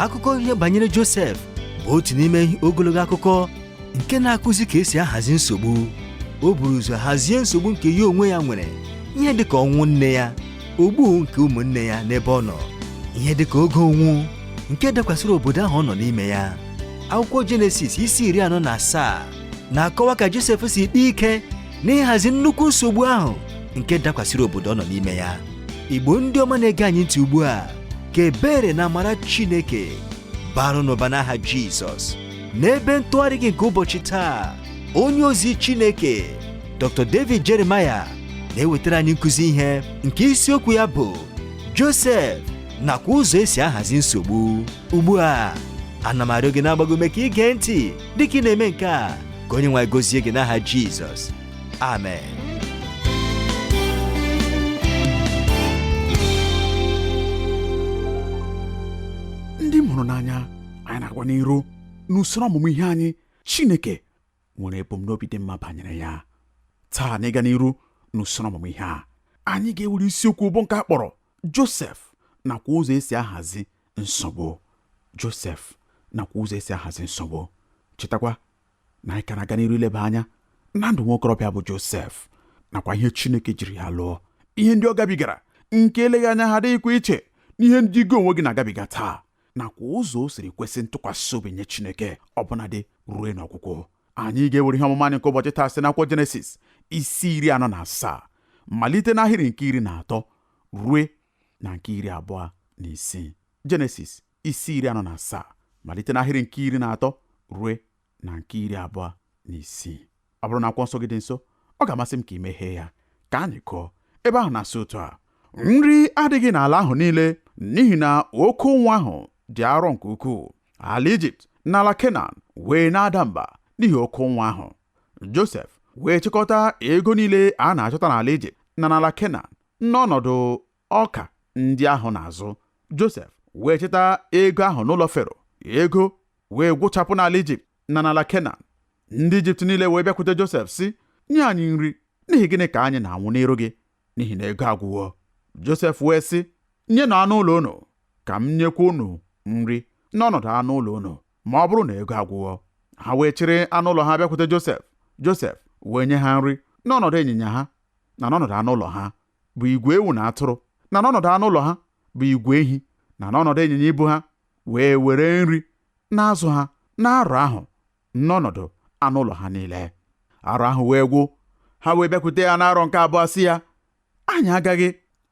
akụkọ ihe banyere Josef bụ otu n'ime ogologo akụkọ nke na-akụzi ka esi ahazi nsogbu. O buru ụzọ hazie nsogbu nke ya onwe ya nwere, ihe dịka ọnwụ nne ya, ogbu nke ụmụnne ya n'ebe ọ nọ, ihe dịka oge onwu nke dakwasịrị obodo ahụ ọ nọ n'ime ya. Akwụkwọ Jenesis isi 47 na-akọwa ka Josef si kpee ike n'ịhazi nnukwu nsogbu ahụ nke dakwasịrị obodo ọ nọ n'ime ya. Igbo ndị ọma na-ege anyị ntị ugbu a, ka ebere na amara Chineke barụ n'ụba n'aha Jizọs. N'ebe ntụgharị gị nke ụbọchị taa, onye ozi Chineke Dr. David Jeremiah na-ewetara anyị nkụzi ihe nke isiokwu ya bụ Josef nakwa ụzọ esi ahazi nsogbu. Ugbu a, ana m arịọ gị na-agbago ume ka ige ntị dịka ị na-eme nke a, ka onye nwe gọzie gị n'aha Jizọs. Amen. Ndị m hụrụ n'anya, anyị na-agwa n'iru n'usoro ọmụmụ ihe anyị. Chineke nwere ebumnobi dị mma banyere ya. Taa n'ịga n'iru n'usoro ọmụmụ ihe a, anyị ga-ewere isiokwu bụ nke a kpọrọ Josef nakwa ụzọ esi ahazi nsogbu. Josef nakwa ụzọ esi ahazi nsogbu. Chetakwa na anyị ka na-aga n'iru ileba anya na ndụ nwa okorobịa bụ Josef nakwa ihe Chineke jiri ya lụọ, ihe ndị ọ gabigara nke eleghị anya ha adịghịkwa iche n'ihe ndị gị onwe gị na-agabiga taa, nakwa ụzọ o siri kwesị ntụkwasị obi nye Chineke ọbụnadị ruo n'ọgwụgwụ. Anyị ga-ewere ihe ọmụma anyị nke ụbọchị taa site n'akwụkwọ Jenesis isi 47 malite n'ahịrị nke 13 ruo na nke 26. Jenesis isi 47 malite n'ahịrị nke 13 ruo na nke 26. Ọ bụrụ na akwụkwọ nsọ gị dị nso, ọ ga-amasị m ka ị meghee ya ka anyị kọọ. Ebe ahụ na-asị otu a: nri adịghị n'ala ahụ niile n'ihi na oke ụnwụ ahụ dị arọ nke ukwuu. Ala Ijipt na ala Kenan wee na-ada mba n'ihi oke ụnwụ ahụ. Josef wee chịkọta ego niile a na-achọta n'ala Ijipt na n'ala Kenan n'ọnọdụ ọka ndị ahụ n'azụ. Josef wee chịta ego ahụ n'ụlọ Fero. Ego wee gwụchapụ n'ala Ijipt na n'ala Kenan. Ndị Ijipt niile wee bịakwute Josef sị, nye anyị nri, n'ihi gịnị ka anyị na-anwụ n'iru gị, n'ihi na ego agwụwo. Josef wee sị, nye na anụ ụlọ unu ka m nyekwa unu nri n'ọnọdụ anụ ụlọ unu, ma ọ bụrụ na ego agwụwo. Ha wee chịrị anụ ụlọ ha bịakwute Josef. Josef wee nye ha nri n'ọnọdụ ịnyịnya ha na n'ọnọdụ anụ ụlọ ha bụ igwe ewu na atụrụ, na n'ọnọdụ anụ ụlọ ha bụ igwe ehi, na n'ọnọdụ ịnyịnya ibu ha. Wee were nri na-azụ ha na-arọ ahụ n'ọnọdụ anụ ụlọ ha niile. Arọ ahụ wee gwụ. Ha wee bịakwute ya n'arọ nke abụọ sị ya, anyị agaghị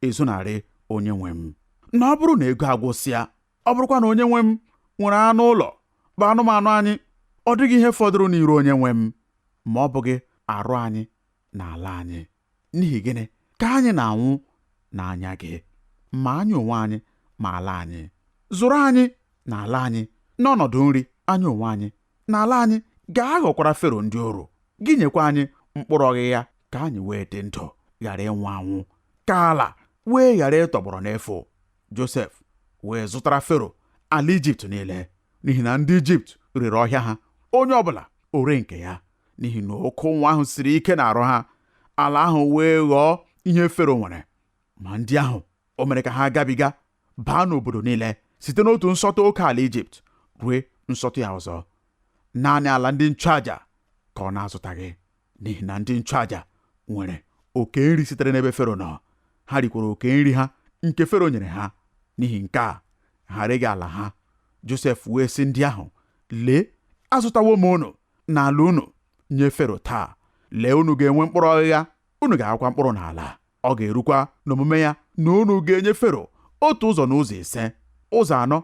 ezonarị onye nwe m na ọ bụrụ na ego agwụsịa, ọ bụrụkwa na onye nwe m nwere anụ ụlọ bụ anụmanụ anyị, ọ dịghị ihe fọdụrụ n'iru onye nwe m ma ọ bụghị arụ anyị na ala anyị. N'ihi gịnị ka anyị na-anwụ n'anya gị, ma anyị onwe anyị ma ala anyị? Zụrụ anyị na ala anyị n'ọnọdụ nri anyị onwe anyị na ala anyị ga-aghọkwara Fero ndị oru. Gị nyekwa anyị mkpụrụ ọghịgha ka anyị wee dị ndụ, ghara ịnwụ anwụ, ka ala wee ghara ịtọgbọrọ n'efu. Josef wee zụtara Fero ala Ijipt niile, n'ihi na ndị Ijipt rere ọhịa ha, onye ọbụla ore nke ya, n'ihi na oke ụnwụ ahụ siri ike na-arụ ha. Ala ahụ wee ghọọ ihe Fero nwere. Ma ndị ahụ o mere ka ha gabiga baa n'obodo niile, site n'otu nsọtụ oke ala Ijipt ruo nsọtụ ya ọzọ. Naanị ala ndị nchụaja ka ọ na-azụtaghị, n'ihi na ndị nchụaja nwere oke nri sitere n'ebe Fero nọ. Ha rikwara oke nri ha nke Fero nyere ha. N'ihi nke a, ha reghị ala ha. Josef wee sị ndị ahụ, lee, azụtawo m unu na ala unu nye Fero taa. Lee, unu ga-enwe mkpụrụ ọghịgha, unu ga-akwa mkpụrụ n'ala. Ọ ga-erukwa n'omume ya na unu ga-enye Fero 1/5. Ụzọ 4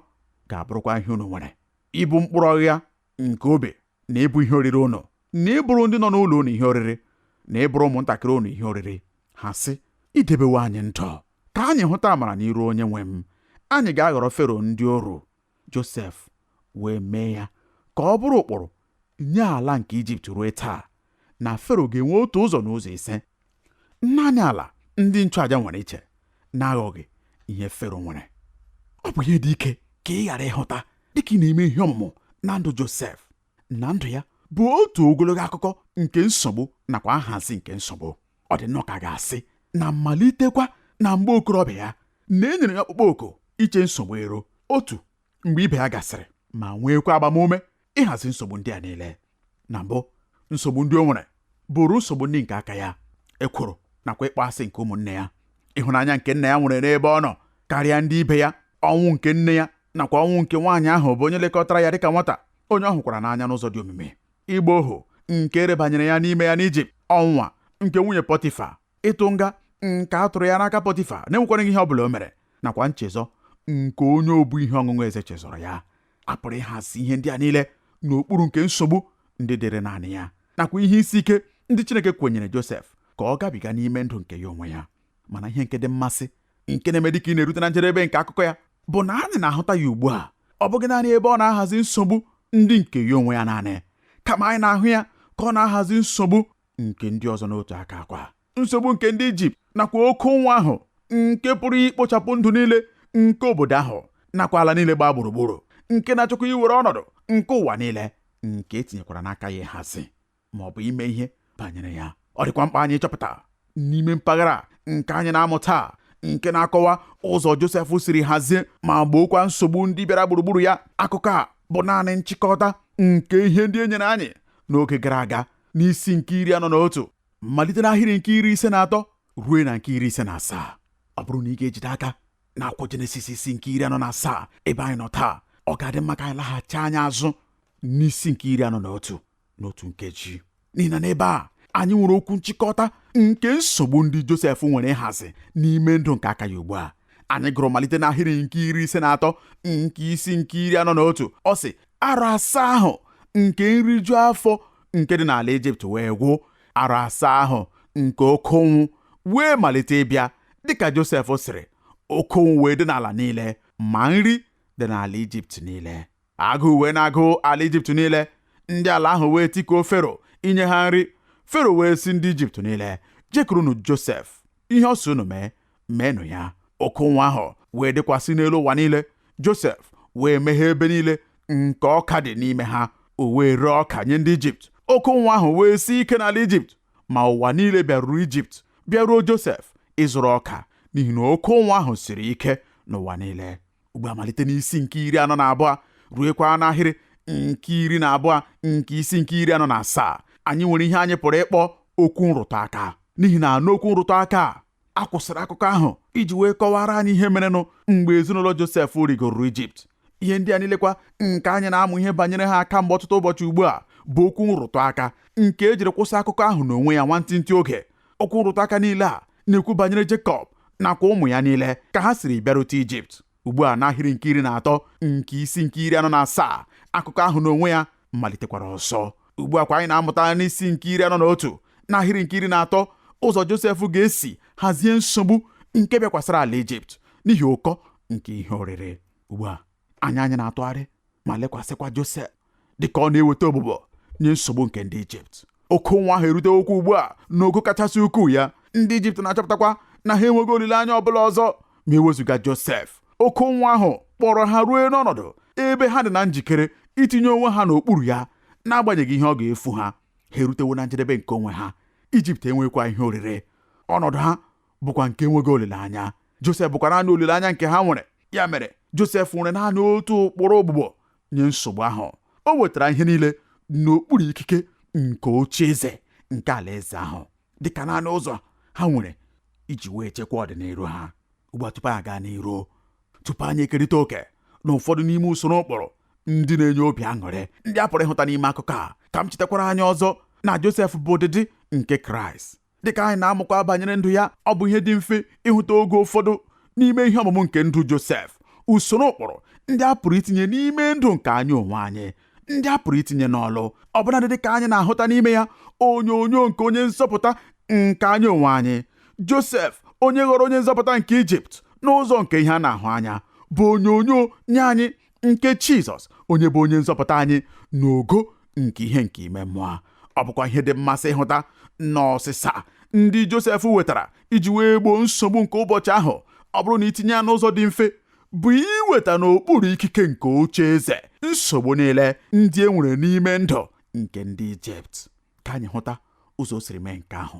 ga-abụrụkwa ihe unu nwere, ịbụ mkpụrụ ọghịgha nke obe, na ịbụ ihe oriri unu, na ịbụrụ ndị nọ n'ụlọ unu ihe oriri, na ịbụrụ ụmụntakịrị unu ihe oriri. Ha sị, idebewe anyị ndụ ka anyị hụta amara n'iru onye nwe m, anyị ga-aghọrọ Fero ndị oru. Josef wee mee ya ka ọ bụrụ ụkpụrụ nye ala nke Ijipt ruo taa, na Fero ga-enwe 1/5. Naanị ala ndị nchụaja nwere iche na-aghọghị ihe Fero nwere. Ọ bụ ihe dị ike ka ị ghara ịhụta dịka ị na-eme ihe ọmụmụ na ndụ Josef. Na ndụ ya bụ otu ogologo akụkọ nke nsogbu nakwa nhazi nke nsogbu. Ọ dị nnọọ ka ga-asị na mmalitekwa na mgbe okorobịa ya na enyere ya ọkpụkpọ oku iche nsogbu ero. Otu mgbe ibe ya gasịrị ma nweekwa agbamume ịhazi nsogbu ndị a niile. Na mbụ, nsogbu ndị o nwere bụrụ nsogbu ndị nke aka ya, ekworo nakwa ịkpọasị nke ụmụnne ya, ịhụnanya nke nna ya nwere n'ebe ọ nọ karịa ndị ibe ya, ọnwụ nke nne ya nakwa ọnwụ nke nwaanyị ahụ bụ onye lekọtara ya dịka nwata, onye ọ hụkwara n'anya n'ụzọ dị omimi, ịgba ohu nke erebanyere ya n'ime ya n'Ijipt, ọnwa nke nwunye Pọtifa, ịtụ nga nke a tụrụ ya n'aka Pọtifa na-enwekwaghị ihe ọ bụla o mere, nakwa nchezọ nke onye obu ihe ọṅụṅụ eze chezọrọ ya. A pụrụ ịhazi ihe ndị a niile n'okpuru nke nsogbu ndị dịrị naanị ya nakwa ihe isi ike ndị Chineke kwenyere Josef ka ọ gabiga n'ime ndụ nke ya onwe ya. Mana ihe nke dị mmasị nke na-eme dịka ị na-erute na njedebe nke akụkọ ya bụ na anyị na-ahụta ya ugbu a ọ bụghị naanị ebe ọ na-ahazi nsogbu ndị nke ya onwe ya naanị, kama anyị na-ahụ ya ka ọ na-ahazi nsogbu nke ndị ọzọ n'otu aka akwa, nsogbu nke ndị Ijipt nakwa oke ụnwụ ahụ nke pụrụ ikpochapụ ndụ niile nke obodo ahụ nakwa ala niile gbaa gburugburu, nke na-achọkwa iwere ọnọdụ nke ụwa niile, nke etinyekwara n'aka ya ịhazi ma ọ bụ ime ihe banyere ya. Ọ dịkwa mkpa anyị ịchọpụta n'ime mpaghara nke anyị na-amụ taa, nke na-akọwa ụzọ Josef siri hazie ma gbookwa nsogbu ndị bịara gburugburu ya. Akụkọ a bụ naanị nchịkọta nke ihe ndị e nyere anyị n'oge gara aga n'isi nke 41, malite n'ahịrị nke 53 ruo na nke 57. Ọ bụrụ na ị ga-ejide aka n'akwụkwọ Jenesis isi nke 47 ebe anyị nọ taa, ọ ga-adị mma ka anyị laghachi anya azụ n'isi nke 41 n'otu nkeji, n'ihi na n'ebe a anyị nwere okwu nchịkọta nke nsogbu ndị Josef nwere ịhazi n'ime ndụ nke aka ya ugbu a. Anyị gụrụ malite n'ahịrị nke 53 nke isi nke 41. Ọ sị, arọ 7 ahụ nke nriju afọ nke dị n'ala Ijipt wee gwụ, arọ 7 ahụ nke oke ụnwụ wee malite ịbịa dịka Josef sịrị, oke ụnwụ wee dị n'ala niile, ma nri dị n'ala Ijipt niile. Agụụ wee na-agụ ala Ijipt niile, ndị ala ahụ wee tikuo Fero inye ha nri. Fero wee sị ndị Ijipt niile, jekurunu Josef, ihe ọ sị unu meenụ ya. Oke ụnwụ ahụ wee dịkwasị n'elu ụwa niile. Josef wee meghee ebe niile nke ọka dị n'ime ha, o wee ree ọka nye ndị Ijipt. Oke ụnwụ ahụ wee si ike n'ala Ijipt, ma ụwa niile bịaruru Ijipt bịaruo Josef ịzụrụ ọka, n'ihi na oke ụnwụ ahụ siri ike n'ụwa niile. Ugbu a malite n'isi nke 42 ruekwa n'ahịrị nke 12 nke isi nke 47, anyị nwere ihe anyị pụrụ ịkpọ okwu nrụtụ aka, n'ihi na n'okwu nrụtụ aka a kwụsịrị akụkọ ahụ iji wee kọwara anyị ihe merenụ mgbe ezinụlọ Josef rigoro Ijipt. Ihe ndị a niilekwa nke anyị na-amụ ihe banyere ha aka mgbe ọtụtụ ụbọchị ugbu a bụ okwu nrụtụ aka nke ejiri kwụsị akụkọ ahụ n'onwe ya nwantịntị oge. Okwu nrụtụ aka niile a na-ekwu banyere Jekọb nakwa ụmụ ya niile ka ha siri bịarute Ijipt. Ugbu a n'ahịrị nke 13 nke isi nke 47, akụkọ ahụ n'onwe ya malitekwara ọzọ. Ugbu a kwa anyị na-amụta n'isi nke 41 n'ahịrị nke 13 ụzọ Josef ga-esi hazie nsogbu nke bịakwasịrị ala Ijipt n'ihi ụkọ nke ihe oriri. Ugbu a anyị na-atụgharị ma lekwasịkwa Josef dịka ọ na-eweta ogbugbo nye nsogbu nke ndị Ijipt. Oke ụnwụ ahụ erute okwu ugbu a n'ogo kachasị ukwuu ya. Ndị Ijipt na-achọpụtakwa na ha enweghị olileanya ọbụla ọzọ ma ewezuga Josef. Oke ụnwụ ahụ kpọrọ ha ruo n'ọnọdụ ebe ha dị na njikere itinye onwe ha n'okpuru ya, n'agbanyeghị ihe ọ ga-efu ha. Ha erutewo na njedebe nke onwe ha. Ijipt enwekwa ihe orire, ọnọdụ ha bụkwa nke enweghị olileanya. Josef bụkwa naanị olileanya nke ha nwere. Ya mere Josef nwere naanị otu ụkpụrụ ogbugbo nye nsogbu ahụ. O wetara ihe niile n'okpuru ikike nke oche eze nke alaeze ahụ dịka naanị ụzọ ha nwere iji wee chekwa ọdịnihu ha. Ugbu a tupu anyị gaa n'iru, tupu anyị ekerịta oke na ụfọdụ n'ime usoro ụkpụrụ ndị na-enye obi aṅụrị ndị a pụrụ ịhụta n'ime akụkọ a, ka m chetakwara anyị ọzọ na Josef bụ ụdịdị nke Kraịst. Dịka anyị na-amụkwa banyere ndụ ya, ọ bụ ihe dị mfe ịhụta oge ụfọdụ n'ime ihe ọmụmụ nke ndụ Josef usoro ụkpụrụ ndị a pụrụ itinye n'ime ndụ nke anyị onwe anyị, ndị a pụrụ itinye n'ọlụ, ọbụnadị dịka anyị na-ahụta n'ime ya onyonyo nke onye nzọpụta nke anyị onwe anyị. Josef, onye ghọrọ onye nzọpụta nke Ijipt n'ụzọ nke ihe a na-ahụ anya, bụ onyonyo nye anyị nke Jizọs, onye bụ onye nzọpụta anyị n'ogo nke ihe nke ime mmụọ. Ọ bụkwa ihe dị mmasị ịhụta n'ọsịsa ndị Josef wetara iji wee gboo nsogbu nke ụbọchị ahụ. Ọ bụrụ na itinye ya n'ụzọ dị mfe, bụ iweta n'okpuru ikike nke oche eze nsogbu niile ndị e nwere n'ime ndụ nke ndị Ijipt. Ka anyị hụta ụzọ o siri mee nke ahụ.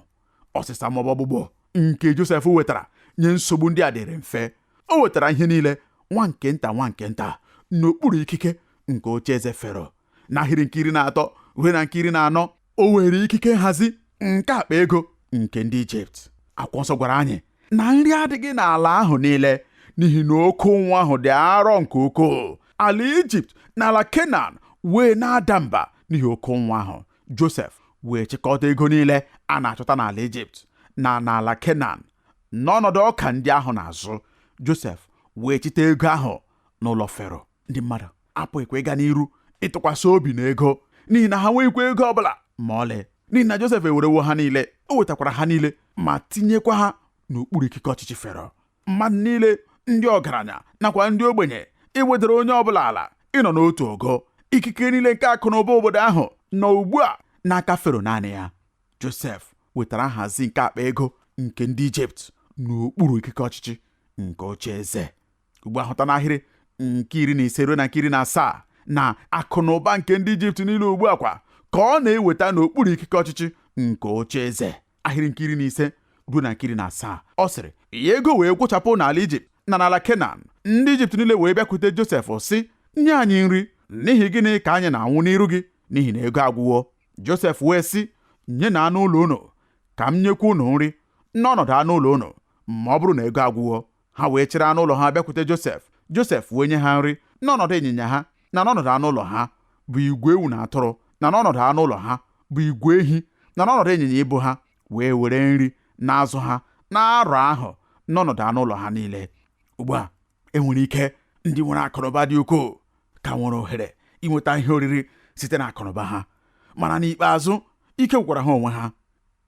Ọsịsa maọbụ ọgbụgbọ nke Josef wetara nye nsogbu ndị a dịrị mfe. O wetara ihe niile nwa nke nta n'okpuru ikike nke oche eze Fero. N'ahịrị nke 13 ruo na nke 14, o were ikike nhazi nke akpa ego nke ndị Ijipt. Akwụkwọ nsọ gwara anyị na nri adịghị n'ala ahụ niile n'ihi na oke ụnwụ ahụ dị arọ nke ukwuu. Ala Ijipt na ala Kenan wee na-ada mba n'ihi oke ụnwụ ahụ. Josef wee chịkọta ego niile a na-achọta n'ala Ijipt na n'ala Kenan n'ọnọdụ ọka ndị ahụ n'azụ. Josef wee chite ego ahụ n'ụlọ Fero. Ndị mmadụ apụghịkwa ịga n'iru ịtụkwasị obi na ego n'ihi na ha nweghịkwa ego ọbụla ma ọlị, n'ihi na Josef ewerewo ha niile, o wetakwara ha niile ma tinyekwa ha n'okpuru ikike ọchịchị Fero. Mmadụ niile, ndị ọgaranya nakwa ndị ogbenye, iwedara onye ọbụla ala ịnọ n'otu ogo. Ikike niile nke akụ na ụba obodo ahụ nọ ugbu a n'aka Fero naanị ya. Josef wetara nhazi nke akpa ego nke ndị Ijipt n'okpuru ikike ọchịchị nke oche eze. Ugbu a hụta n'ahịrị nke 15 ruo na nke 17 na akụ na ụba nke ndị Ijipt niile ugbu a kwa ka ọ na-eweta n'okpuru ikike ọchịchị nke oche eze. Ahịrị nke 15 ruo na nke 17 ọ sịrị, ego wee gwụchapụ n'ala Ijipt na n'ala Kenan. Ndị Ijipt niile wee bịakwute Josef sị, nye anyị nri, n'ihi gịnị ka anyị na-anwụ n'iru gị n'ihi na ego agwụwo. Josef wee sị, nye na anụ ụlọ unu ka m nyekwa unu nri n'ọnọdụ anụ ụlọ unu ma ọ bụrụ na ego agwụwo. Ha wee chere anụ ụlọ ha bịakwute Josef. Josef wee nye ha nri n'ọnọdụ ịnyịnya ha na n'ọnọdụ anụ ụlọ ha bụ igwe ewu na atụrụ, na n'ọnọdụ anụ ụlọ ha bụ igwe ehi, na n'ọnọdụ ịnyịnya ibu ha. Wee were nri na azụ ha na arọ ahụ n'ọnọdụ anụ ụlọ ha niile. Ugbu a enwere ike ndị nwere akụnụba dị ukwuu ka nwere ohere inweta ihe oriri site na akụnụba ha, mana n'ikpeazụ ike gwara ha onwe ha.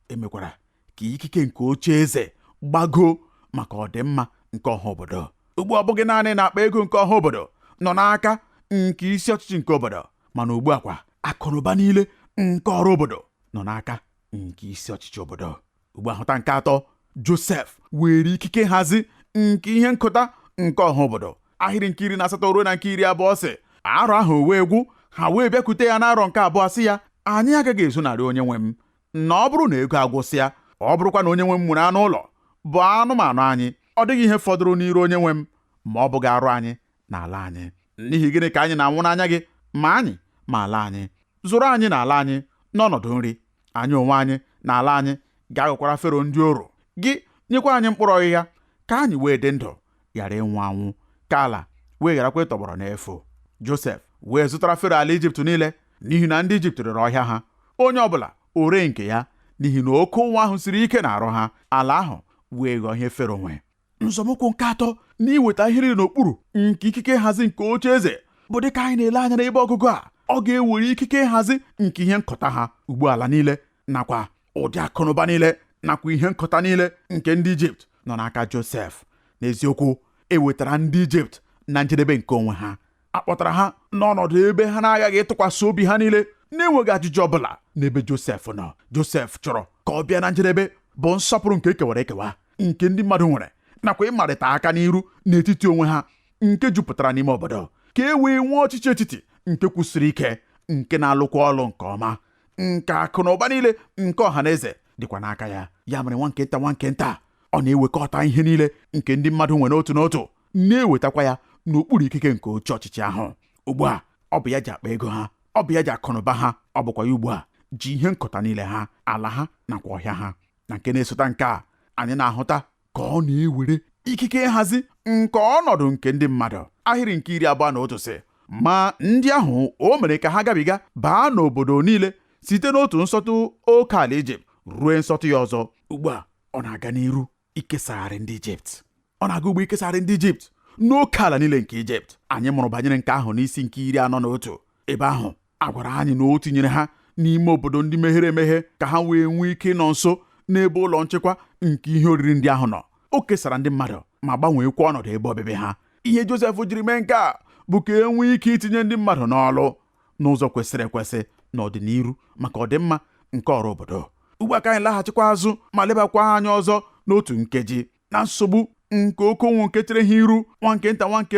Emekwara ka ikike nke oche eze gbagoo maka ọdịmma nke ọha obodo. Ugbu a bụghị naanị na akpa ego nke ọha obodo nọ n'aka nke isi ọchịchị nke obodo, mana ugbu a kwa akụnụba niile nke ọrụ obodo nọ n'aka nke isi ọchịchị obodo. Ugbu a hụta nke 3, Josef were ikike nhazi nke ihe nkụta nke ọha obodo. Ahịrị nke 18 ruo na nke 20 sị, arọ ahụ wee gwụ, ha wee bịakwute ya n'arọ nke 2 sị ya, anyị agaghị ezonarị onye nwe m na ọ bụrụ na ego agwụsịa, ọ bụrụkwa na onye nwe m nwere anụ ụlọ bụ anụmanụ anyị, ọ dịghị ihe fọdụrụ n'iru onye nwe m ma ọ bụghị arụ anyị na ala anyị. N'ihi gịnị ka anyị na-anwụ n'anya gị, ma anyị ma ala anyị? Zụrụ anyị na ala anyị n'ọnọdụ nri, anyị onwe anyị na ala anyị ga-aghọkwara Fero ndị oru gị. Nyekwa anyị mkpụrụ ọghịgha ka anyị wee dị ndụ, ghara ịnwụ anwụ, ka ala wee gharakwa ịtọgbọrọ n'efu. Josef wee zụtara Fero ala Ijipt niile n'ihi na ndị Ijipt rere ọhịa ha, onye ọbụla ore nke ya, n'ihi na oke ụnwụ ahụ siri ike na-arụ ha. Ala ahụ wee ghọọ ihe Fero nwe. Nzọmụkwụ nke 3 na iweta ihe niile n'okpuru nke ikike nhazi nke oche eze bụ dịka anyị na-ele anya n'ebe ọgụgụ a, ọ ga-ewere ikike nhazi nke ihe nkọta ha. Ugbu ala niile nakwa ụdị akụnụba niile nakwa ihe nkọta niile nke ndị Ijipt nọ n'aka Josef. N'eziokwu, ewetara ndị Ijipt na njedebe nke onwe ha. Akpọtara ha n'ọnọdụ ebe ha na-agaghị ịtụkwasị obi ha niile na-enweghị ajụjụ ọbụla n'ebe Josef nọ. Josef chọrọ ka ọ bịa na njedebe bụ nsọpụrụ nke ekewara ekewa nke ndị mmadụ nwere, nakwa ịmarịta aka n'iru n'etiti onwe ha nke jupụtara n'ime obodo, ka e wee nwee ọchịchị etiti nke kwụsịrị ike, nke na-alụkwa ọlụ nke ọma, nke akụ na ụba niile nke ọha na eze dịkwa n'aka ya. Ya mere nwa nke nta ọ na-ewekọta ihe niile nke ndị mmadụ nwere n'otu n'otu, na-ewetakwa ya n'okpuru ikike nke oche ọchịchị ahụ. Ugbu a ọ bụ ya ji akpa ego ha, ọ bụ ya ji akụnụba ha, ọ bụkwa ya ugbu a ji ihe nkọta niile ha, ala ha nakwa ọhịa ha. Na nke na-esota nke a, anyị na-ahụta ka ọ na-ewere ikike nhazi nke ọnọdụ nke ndị mmadụ. Ahịrị nke 21 sị, ma ndị ahụ o mere ka ha gabiga baa n'obodo niile site n'otu nsọtụ oke ala Ijipt ruo nsọtụ ya ọzọ. Ugbu a ọ na-aga n'iru ikesagharị ndị Ijipt. Ọ na-aga ugbo ikesagharị ndị Ijipt n'oke ala niile nke Ijipt. Anyị mụrụ banyere nke ahụ n'isi nke 41. Ebe ahụ a gwara anyị na o tinyere ha n'ime obodo ndị meghere emeghe ka ha wee nwee ike nọ nso n'ebe ụlọ nchekwa nke ihe oriri ndị ahụ nọ. O kesara ndị mmadụ ma gbanweekwa ọnọdụ ebe obibi ha. Ihe Josef jiri mee nke a bụ ka e nwee ike itinye ndị mmadụ n'ọlụ n'ụzọ kwesịrị ekwesị n'ọdịnihu maka ọdịmma nke ọrụ obodo. Ugbu a ka anyị laghachikwa azụ ma lebakwa anya ọzọ n'otu nkeji na nsogbu nke oke ụnwụ nke chere ha iru. Nwa nke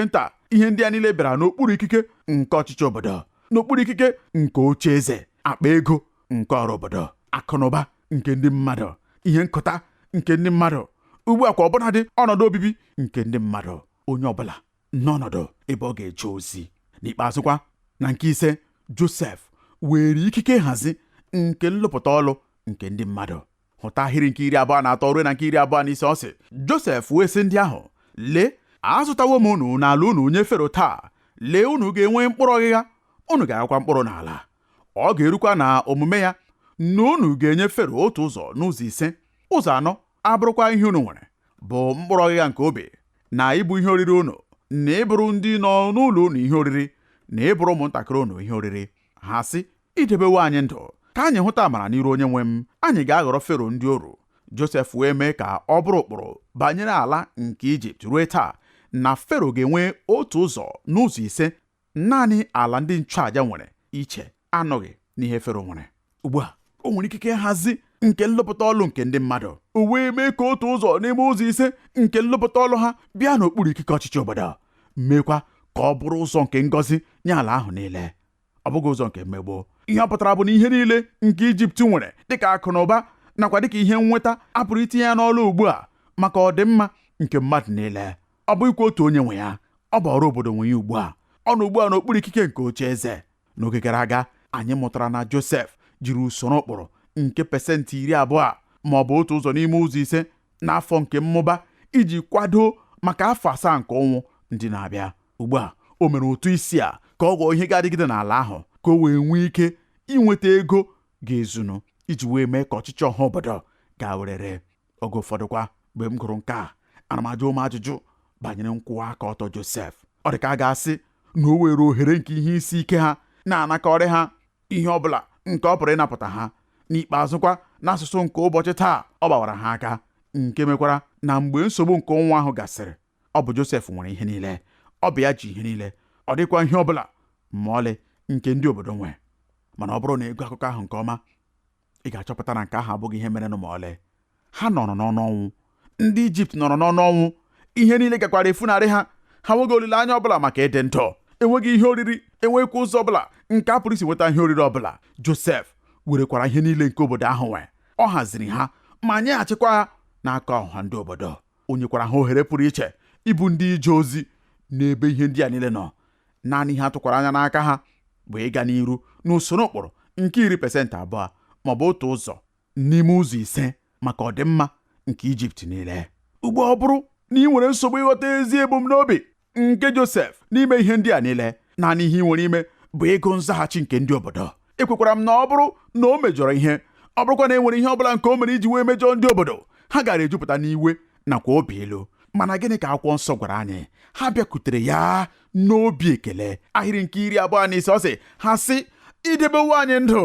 nta ihe ndị a niile bịara n'okpuru ikike nke ọchịchị obodo, n'okpuru ikike nke oche eze, akpa ego nke ọrụ obodo, akụnụba nke ndị mmadụ, ihe nkụta nke ndị mmadụ. Ugbu a kwa ọbụnadị ọnọdụ obibi nke ndị mmadụ. Onye ọbụla n'ọnọdụ ebe ọ ga-eje ozi. N'ikpeazụkwa, na nke ise, Josef were ikike nhazi nke nlụpụta ọlụ nke ndị mmadụ. Hụta ahịrị nke 23 ruo na nke 25. Ọ sị, Josef wee sị ndị ahụ, lee, azụtawo m unu n'ala unu nye Fero taa. Lee, unu ga-enwe mkpụrụ ọghịgha, unu ga-agakwa mkpụrụ n'ala. Ọ ga-erukwa na omume ya na unu ga-enye Fero otu ụzọ n'ụzọ ise. Ụzọ anọ abụrụkwa ihe unu nwere, bụ mkpụrụ ọghịgha nke obe, na ịbụ ihe oriri unu, na ịbụrụ ndị nọ n'ụlọ unu ihe oriri, na ịbụrụ ụmụntakịrị unu ihe oriri. Ha sị, idebewo anyị ndụ ka anyị hụta amara n'iru onye nwe m, anyị ga-aghọrọ Fero ndị oru. Josef wee mee ka ọ bụrụ ụkpụrụ banyere ala nke Ijipt ruo taa, na Fero ga-enwe otu ụzọ n'ụzọ ise. Naanị ala ndị nchụaja nwere iche anọghị n'ihe Fero nwere. Ugbu a, o nwere ikike nhazi nke nlụpụta ọlụ nke ndị mmadụ. O wee mee ka otu ụzọ n'ime ụzọ ise nke nlụpụta ọlụ ha bịa n'okpuru ikike ọchịchị obodo, meekwa ka ọ bụrụ ụzọ nke ngọzi nye ala ahụ niile, ọ bụghị ụzọ nke mmegbu. Ihe ọ pụtara bụ na ihe niile nke Ijipt nwere dịka akụ na ụba nakwa dịka ihe nnweta apụrụ itinye ya n'ọlụ ugbu a maka ọdịmma nke mmadụ niile. Ọ bụghịkwa otu onye nwe ya, ọ bụ ọrụ obodo nwe ya ugbu a. Ọ nọ ugbu a n'okpuru ikike nke oche eze. N'oge gara aga, anyị mụtara na Josef jiri usoro ụkpụrụ nke pasentị 20 ma ọ bụ otu ụzọ n'ime ụzọ ise n'afọ nke mmụba iji kwado maka afọ 7 nke ụnwụ ndị na-abịa. Ugbu a, o mere ụtụ isi a ka ọ ghọọ ihe ga-adịgide n'ala ahụ, ka o wee nwee ike inweta ego ga-ezunu iji wee mee ka ọchịchị ọha obodo gaa werere. Oge ụfọdụkwa, mgbe m gụrụ nke a, ana m ajụ ụmụ ajụjụ banyere nkwụwa aka ọtọ Josef. Ọ dị ka a ga-asị na o were ohere nke ihe isi ike ha na-anakọrị ha ihe ọ bụla nke ọ pụrụ ịnapụta ha. N'ikpeazụkwa, n'asụsụ nke ụbọchị taa, ọ gbawara ha aka, nke mekwara na mgbe nsogbu nke ọnwa ahụ gasịrị, ọ bụ Josef nwere ihe niile, ọ bụ ya ji ihe niile, ọ dịkwa ihe ọ bụla ma ọlị nke ndị obodo nwe. Mana ọ bụrụ na ego akụkọ ahụ nke ọma, ị ga-achọpụta na nke ahụ abụghị ihe merenụ ma ọlị. Ha nọrọ n'ọnụ ọnwụ. Ndị Ijipt nọrọ n'ọnụ ọnwụ. Ihe niile gakwara efunarị ha. Ha nweghị olileanya ọbụla maka ịdị ndụ, enweghị ihe oriri, enweghịkwa ụzọ ọbụla nke a pụrụ isi nweta ihe oriri ọbụla. Josef werekwara ihe niile nke obodo ahụ nwee. Ọ haziri ha ma nyeghachikwa ha n'aka ọha ndị obodo. O nyekwara ha ohere pụrụ iche ịbụ ndị ije ozi n'ebe ihe ndị a niile nọ. Naanị ihe a tụkwara anya n'aka ha bụ ịga n'iru n'usoro ụkpụrụ nke 20% ma ọ bụ otu ụzọ n'ime ụzọ ise maka ọdịmma nke Ijipt niile. Ugbu ọ bụrụ na ị nwere nsogbu ịghọta ezi ebumnobi nke Josef n'ime ihe ndị a niile, naanị ihe ị nwere ime bụ ego nzaghachi nke ndị obodo. Ekwekwara m na ọ bụrụ na o mejọrọ ihe, ọ bụrụkwa na e nwere ihe ọ bụla nke o mere iji wee mejọọ ndị obodo, ha gara ejupụta n'iwe nakwa obi ilu. Mana gịnị ka akwụkwọ nsọ gwara anyị? Ha bịakwutere ya n'obi ekele. Ahịrị nke 25 ọ sị, ha sị, idebewo anyị ndụ,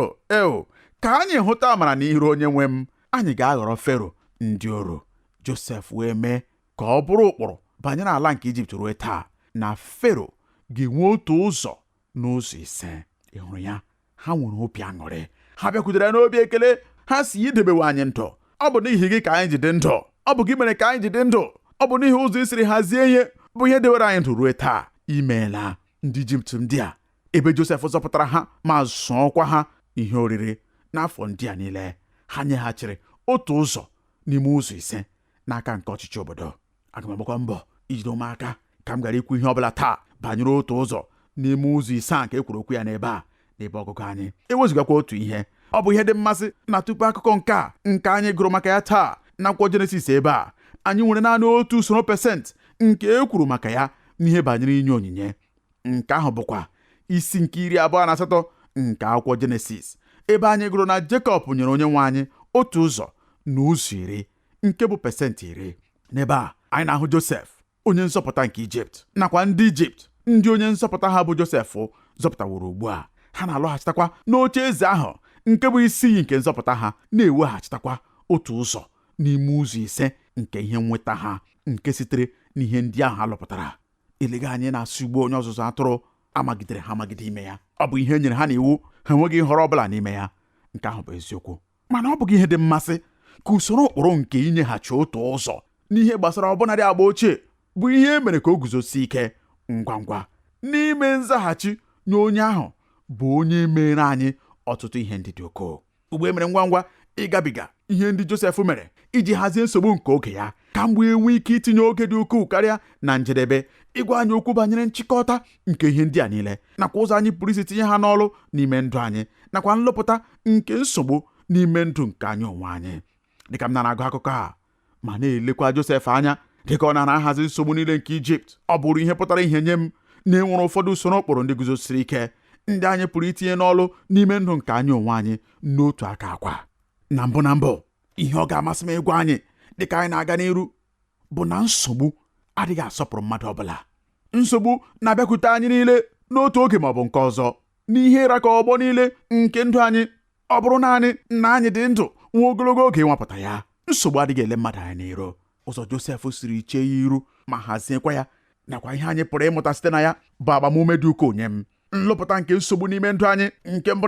ka anyị hụta amara n'iru onye nwe m, anyị ga-aghọrọ Fero ndị oru. Josef wee mee ka ọ bụrụ ụkpụrụ banyere ala nke Ijipt ruo taa, na Fero ga-enwe otu ụzọ n'ụzọ ise. Ị hụrụ ya? Ha nwere obi aṅụrị. Ha bịakwutere n'obi ekele. Ha si, idebewo anyị ndụ. Ọ bụ n'ihi gị ka anyị ji dị ndụ. Ọ bụ gị mere ka anyị ji dị ndụ. Ọ bụ n'ihi ụzọ isiri hazie ihe bụ ihe dewere anyị ndụ ruo taa. Imeela ndị Ijipt ndị a, ebe Josef zọpụtara ha ma zụọkwa ha ihe oriri n'afọ ndị a niile. Ha nyeghachiri otu ụzọ n'ime ụzọ ise n'aka nke ọchịchị obodo. Aga m agbakwa mbọ ijide ụmụ aka ka m gara ikwu ihe ọbụla taa banyere otu ụzọ n'ime ụzọ ise a nke ekwuru okwu ya n'ebe a, n'ebe ọgụgụ anyị. Ewezugakwa otu ihe, ọ bụ ihe dị mmasị na tupu akụkọ nke a nke anyị gụrụ maka ya taa n'akwụkwọ Jenesis ebe a, anyị nwere naanị otu usoro pasentị nke e kwuru maka ya n'ihe banyere inye onyinye. Nke ahụ bụkwa isi nke 28 nke akwụkwọ Jenesis, ebe anyị gụrụ na Jekọb nyere onye nwe anyị otu ụzọ n'ụzọ 10, nke bụ pasentị 10. N'ebe a, anyị na-ahụ Josef, onye nzọpụta nke Ijipt, nakwa ndị Ijipt ndị onye nzọpụta ha bụ Josef zọpụtaworo ugbu a. Ha na-alọghachitakwa n'oche eze ahụ nke bụ isi iyi nke nzọpụta ha, na-eweghachitakwa otu ụzọ n'ime ụzọ ise nke ihe nnweta ha nke sitere n'ihe ndị ahụ ha lụpụtara. Elega anyị na-asụ ugbo onye ọzụzụ atụrụ amagidere ha amagide ime ya. Ọ bụ ihe e nyere ha n'iwu, ha enweghị nhọrọ ọbụla n'ime ya. Nke ahụ bụ eziokwu. Mana ọ bụghị ihe dị mmasị ka usoro ụkpụrụ nke inyeghachi otu ụzọ n'ihe gbasara ọbụnadị agba ochie bụ ihe e mere ka o guzosie ike ngwa ngwa n'ime nzaghachi nye onye ahụ bụ onye mere anyị ọtụtụ ihe ndị dị ukwuu. Ugbo e mere ngwa ngwa ịgabiga ihe ndị Josef mere iji hazie nsogbu nke oge ya ka mgbe enwe ike itinye oge dị ukwuu karịa na njedebe ịgwa anyị okwu banyere nchịkọta nke ihe ndị a niile nakwa ụzọ anyị pụrụ isi tinye ha n'ọrụ n'ime ndụ anyị nakwa nlụpụta nke nsogbu n'ime ndụ nke anyị onwe anyị. Dịka m na-agụ akụkọ a ma na-elekwa Josef anya dịka ọ na-ahazi nsogbu niile nke Ijipt, ọ bụrụ ihe pụtara ihe nye m na enwere ụfọdụ usoro ụkpụrụ ndị guzosiri ike ndị anyị pụrụ itinye n'ọrụ n'ime ndụ nke anyị onwe anyị n'otu aka akwa. Na mbụ ihe ọ ga-amasị m ịgwa anyị dịka anyị na-aga n'iru bụ na nsogbu adịghị asọpụrụ mmadụ ọbụla. Nsogbu na-abịakwute anyị niile n'otu oge maọbụ nke ọzọ n'ihe ịra ka ọgbọ niile nke ndụ anyị. Ọ bụrụ naanị na anyị dị ndụ nwa ogologo oge ịnwapụta ya, nsogbu adịghị ele mmadụ anyị n'iro. Ụzọ Josef siri chee ya iru ma haziekwa ya nakwa ihe anyị pụrụ ịmụta site na ya bụ agbamume dị ukwuu nye m. Nlụpụta nke nsogbu n'ime ndụ anyị nke mbụ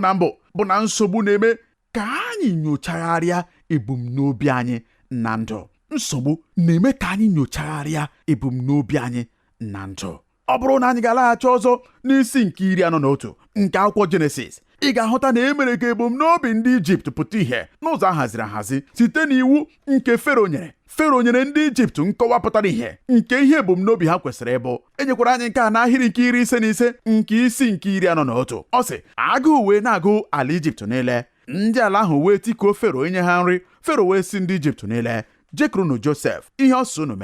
bụ na nsogbu na-eme ka anyị nyochagharịa ebumnobi anyị na ndụ. Nsogbu na-eme ka anyị nyochagharịa ebumnobi anyị na ndụ. Ọ bụrụ na anyị ga-alaghachi ọzọ n'isi nke 41 nke akwụkwọ Jenesis, ị ga-ahụta na e mere ka ebumnobi ndị Ijipt pụta ìhè n'ụzọ ahaziri ahazi site n'iwu nke Fero nyere. Fero nyere ndị Ijipt nkọwa pụtara ìhè nke ihe ebumnobi ha kwesịrị ịbụ. Enyekwara anyị nke a n'ahịrị nke 55 nke isi nke 41. Ọ sị, agụụ wee na-agụ ala Ijipt niile. Ndị ala ahụ wee tikuo Fero inye ha nri. Fero wee sị ndị Ijipt niile, jekurunu Josef, ihe ọ sị unu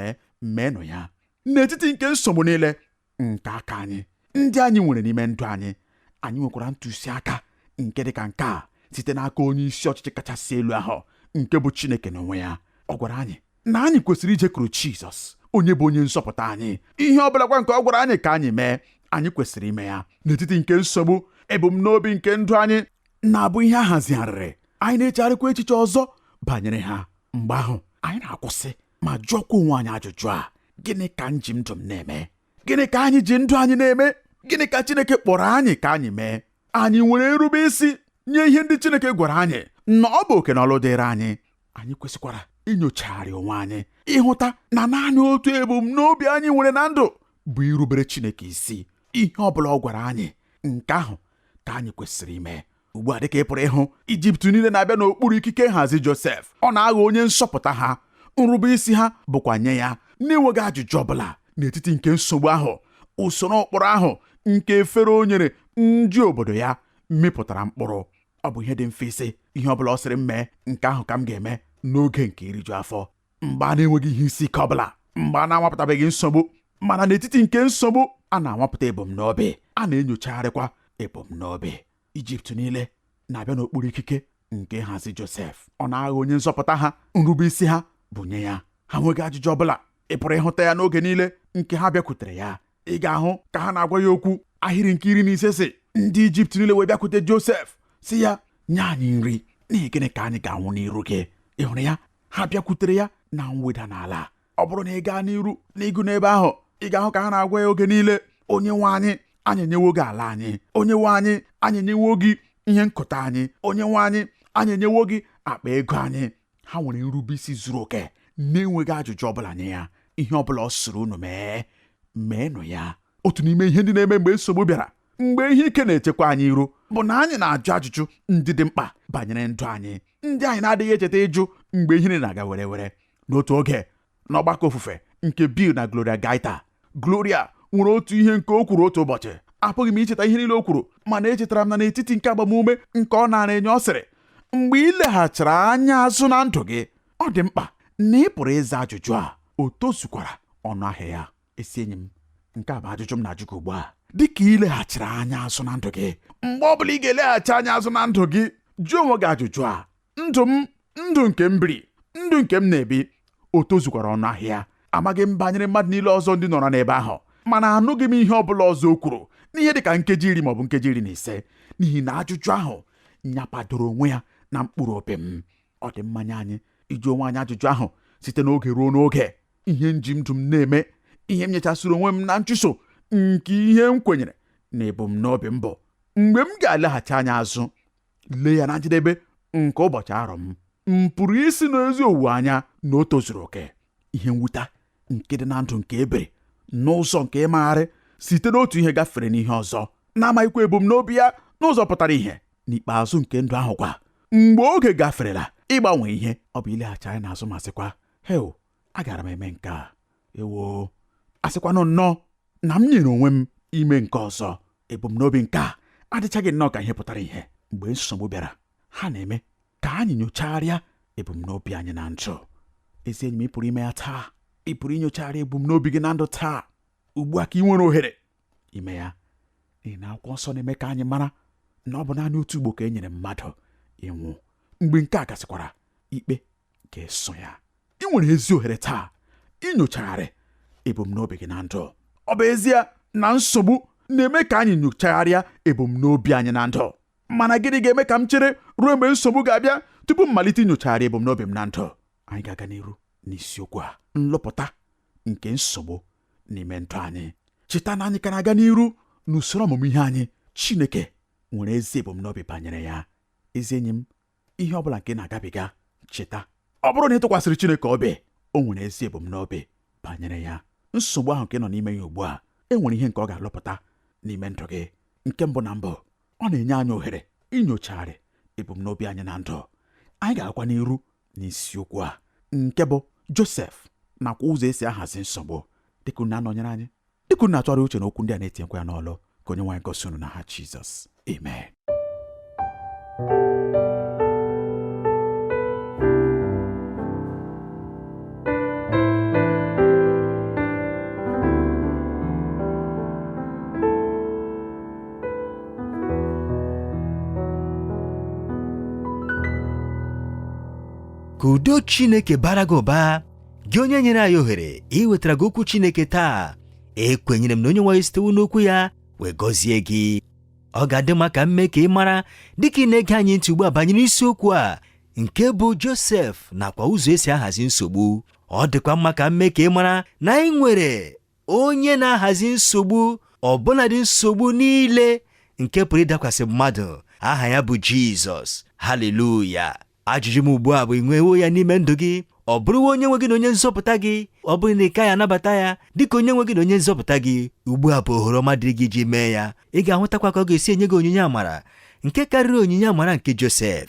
meenụ ya. N'etiti nke nsogbu niile nke aka anyị ndị anyị nwere n'ime ndụ anyị nwekwara ntụziaka nke dịka nke a site n'aka onye isi ọchịchị kachasị elu ahụ nke bụ Chineke n'onwe ya. Ọ gwara anyị na anyị kwesịrị ijekuru Jizọs onye bụ onye nzọpụta anyị. Ihe ọ bụla kwa nke ọ gwara anyị ka anyị mee, anyị kwesịrị ime ya. N'etiti nke nsogbu, ebumnobi nke ndụ anyị na-abụ ihe ahazigharịrị. Anyị na-echegharịkwa echiche ọzọ banyere ha. Mgbe ahụ anyị na-akwụsị ma jụọkwa onwe anyị ajụjụ a: gịnị ka m ji ndụ m na-eme? Gịnị ka anyị ji ndụ anyị na-eme? Gịnị ka Chineke kpọrọ anyị ka anyị mee? Anyị nwere nrube isi nye ihe ndị Chineke gwara anyị na ọ bụ oke na ọlụ dịrị anyị. Anyị kwesịkwara inyochagharị onwe anyị ịhụta na naanị otu ebumnobi anyị nwere na ndụ bụ irubere Chineke isi. Ihe ọ bụla ọ gwara anyị, nke ahụ ka anyị kwesịrị ime. Ugbu a dịka ị pụrụ ịhụ, Ijipt niile na-abịa n'okpuru ikike nhazi Josef. Ọ na-aghọ onye nsọpụta ha. Nrube isi ha bụkwa nye ya na-enweghị ajụjụ ọbụla. N'etiti nke nsogbu ahụ, usoro ụkpụrụ ahụ nke Fero nyere ndị obodo ya mịpụtara mkpụrụ. Ọ bụ ihe dị mfe isi ihe ọbụla ọ sịrị m mee, nke ahụ ka m ga-eme n'oge nke iriju afọ. Mgbe a na-enweghị ihe isi ike ọbụla, mgbe a na-anwapụtabeghị nsogbu, mana n'etiti nke nsogbu a na-anwapụta ebumnobi, a na-enyochagharịkwa ebumnobi. Ijipt niile na-abịa n'okpuru ikike nke nhazi Josef. Ọ na-aghọ onye nzọpụta ha. Nrube isi ha bụ nye ya. Ha nweghị ajụjụ ọbụla. Ị pụrụ ịhụta ya n'oge niile nke ha bịakwutere ya. Ị ga-ahụ ka ha na-agwa ya okwu. Ahịrị nke 15 sị, ndị Ijipt niile wee bịakwute Josef sị ya, nye anyị nri, n'ihi gịnị ka anyị ga-anwụ n'iru gị? Ị hụrụ ya? Ha bịakwutere ya na mweda n'ala. Ọ bụrụ na ị gaa n'iru n'ịgụ n'ebe ahụ, ị ga-ahụ ka ha na-agwa ya oge niile, onye nwe anyị, anyị enyewo gị ala anyị. Onye nwe anyị, anyị enyewo gị ihe nkụta anyị. Onye nwe anyị, anyị enyewo gị akpa ego anyị. Ha nwere nrube isi zuru oke na-enweghị ajụjụ ọbụla nye ya. Ihe ọbụla ọ sịrị unu meenụ ya. Otu n'ime ihe ndị na-eme mgbe nsogbu bịara, mgbe ihe ike na-echekwa anyị iru, bụ na anyị na-ajụ ajụjụ ndị dị mkpa banyere ndụ anyị, ndị anyị na-adịghị echeta ịjụ mgbe ihe na-aga were were. N'otu oge n'ọgbakọ ofufe nke Bill na Gloria Gaita, Gloria nwere otu ihe nke o kwuru otu ụbọchị. Apụghị m icheta ihe niile o kwuru, mana echetara m na n'etiti nke agbamume nke ọ na-enye, ọ sịrị, mgbe ị leghachiri anya azụ na ndụ gị, ọ dị mkpa na ị pụrụ ịza ajụjụ a: o tozukwara ọnụ ahịa ya? Esi enyi m, nke a bụ ajụjụ m na-ajụ gị ugbu a. Dịka ị leghachiri anya azụ na ndụ gị, mgbe ọ bụla ị ga-eleghachi anya azụ na ndụ gị, jụọ onwe gị ajụjụ a: ndụ nke m biri, ndụ nke m na-ebi, o tozukwara ọnụ ahịa? Amaghị m banyere mmadụ niile ọzọ ndị nọrọ n'ebe ahụ, mana anụghị m ihe ọ bụla ọzọ o kwuru n'ihe dịka nkeji 10 maọbụ nkeji 15, n'ihi na ajụjụ ahụ nyapadoro onwe ya na mkpụrụ obi m. Ọ dị mmanya anyị iji onwe anyị ajụjụ ahụ site n'oge ruo n'oge. Ihe nji ndụ m na-eme, ihe m nyechasịrị onwe m na nchụso nke ihe m kwenyere na ebumnobi m bụ, mgbe m ga-aleghachi anya azụ lee ya na njedebe nke ụbọchị arọ m pụrụ isi n'ezi owuwe anya na o tozuru oke. Ihe mwute nke dị na ndụ nke ebere n'ụzọ nke ịmagharị site n'otu ihe gafere n'ihe ọzọ, na-amaghịkwa ebumnobi ya n'ụzọ pụtara ihe. N'ikpeazụ nke ndụ ahụ kwa, mgbe oge gaferela ịgbanwe ihe, ọ bụ ileghachi anya n'azụ ma sịkwa, heo, agara m eme nke a, ewo, asịkwanụ nnọọ na m nyere onwe m ime nke ọzọ. Ebumnobi nke a adịchaghị nnọọ ka ihe pụtara ihe. Mgbe nsogbu bịara, ha na-eme ka anyị nyochagharịa ebumnobi anyị na ndụ. Ezi enyi m, ị pụrụ ime ya taa. Ị pụrụ inyochagharị ebumnobi gị na ndụ taa. Ugbu a ka ị nwere ohere ime ya. N'ihi na akwụkwọ nsọ na-eme ka anyị mara na ọ bụ naanị otu ugbo ka e nyere mmadụ ịnwụ. Mgbe nke a gasịkwara, ikpe ga-eso ya. Ị nwere ezi ohere taa inyochagharị ebumnobi gị na ndụ. Ọ bụ ezie na nsogbu na-eme ka anyị nyochagharịa ebumnobi anyị na ndụ, mana gịnị ga-eme ka m chere ruo mgbe nsogbu ga-abịa tupu m malite inyochagharị ebumnobi m na ndụ? Anyị ga-aga n'iru n'isiokwu a, nlụpụta nke nsogbu n'ime ndụ anyị. Cheta na anyị ka na-aga n'iru n'usoro ọmụmụ ihe anyị. Chineke nwere ezi ebumnobi banyere ya. Ezi enyi m, ihe ọ bụla nke na-agabiga, cheta, ọ bụrụ na ị tụkwasịrị Chineke obi, o nwere ezi ebumnobi banyere ya. Nsogbu ahụ nke nọ n'ime ya ugbu a, e nwere ihe nke ọ ga-alụpụta n'ime ndụ gị. Nke mbụ na mbụ, ọ na-enye anyị ohere inyochagharị ebumnobi anyị na ndụ. Anyị ga-agwa n'iru n'isiokwu a, nke bụ Josef nakwa ụzọ esi ahazi nsogbu. Dịka unu na-anọnyere anyị, dịka unu na-atụgharị uche n'okwu ndị a na-etinyekwa ya n'ọlụ, ka Onyenwe anyị gosi unu n'aha Jizọs. Amen. Ka udo Chineke bara gị ụba, gị onye nyere anyị ohere iwetara gị okwu Chineke taa. Ekwenyere m na Onyenwe anyị sitewo n'okwu ya wee gọzie gị. Ọ ga-adị mma ka m mee ka ị mara, dịka ị na-ege anyị ntị ugbu a banyere isiokwu a nke bụ Josef nakwa ụzọ esi ahazi nsogbu. Ọ dịkwa mma ka m mee ka ị mara na anyị nwere onye na-ahazi nsogbu, ọbụnadị nsogbu niile nke pụrụ ịdakwasị mmadụ. Aha ya bụ Jizọs. Haleluya. Ajụjụ m ugbu a bụ, ị nwewo ya n'ime ndụ gị? Ọ bụrụwa onye nwe gị na onye nzọpụta gị? Ọ bụrụ na ị ka ya anabata ya dịka onye nwe gị na onye nzọpụta gị, ugbu a bụ ohere ọma dịrị gị iji mee ya. Ị ga-ahụtakwa ka ọ ga-esi enye gị onyinye amara nke karịrị onyinye amara nke Josef.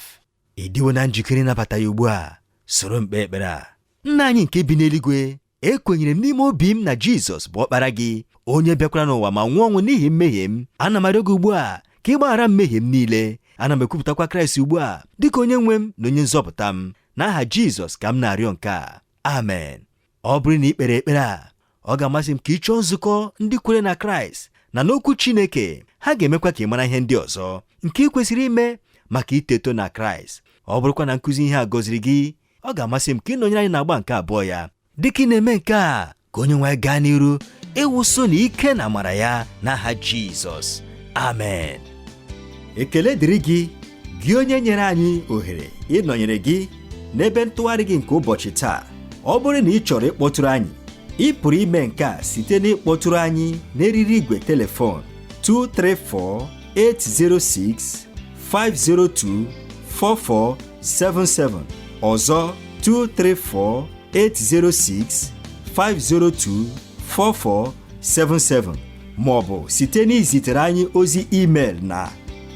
Ị dịwo na njikere ịnabata ya ugbu a? Soro m kpee ekpere a. Nna anyị nke bi n'eluigwe, ekwenyere m n'ime obi m na Jizọs bụ ọkpara gị, onye bịakwara n'ụwa ma nwụọ ọnwụ n'ihi mmehie m. Ana m arịọ gị ugbu a ka ị gbaghara mmehie m niile. Ana m ekwupụtakwa Kraịst ugbu a dịka onye nwe m na onye nzọpụta m. N'aha Jizọs ka m na-arịọ nke a. Amen. Ọ bụrụ na ị kpere ekpere a, ọ ga-amasị m ka ị chọọ nzukọ ndị kwere na Kraịst na n'okwu Chineke. Ha ga-emekwa ka ị mara ihe ndị ọzọ nke ị kwesịrị ime maka iteto na Kraịst. Ọ bụrụkwa na nkụzi ihe a gọziri gị, ọ ga-amasị m ka ị nọnyere anyị n'agba nke abụọ ya. Dịka ị na-eme nke a, ka Onyenwe anyị gaa n'iru ịwụso na ike na amara ya n'aha Jizọs. Amen. Ekele dịrị gị, gị onye nyere anyị ohere ịnọnyere gị n'ebe ntụgharị gị nke ụbọchị taa. Ọ bụrụ na ị chọrọ ịkpọtụrụ anyị, ị pụrụ ime nke a site n'ịkpọtụrụ anyị n'eriri igwe telefon 234-806-502-4477. Ọzọ 234-806-502-4477, maọbụ site n'izitere anyị ozi email na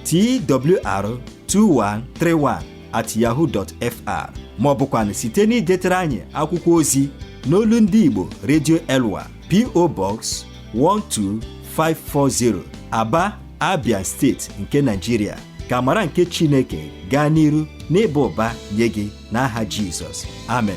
twr2131@yahoo.fr, maọbụkwa site n'idetara anyị akwụkwọ ozi n'olu ndị Igbo Radio Elwa, P.O. Box 12540, Aba, Abia Steeti nke Nigeria. Ka amara nke Chineke gaa n'iru n'ịba ụba nye gị n'aha Jizọs. Amen.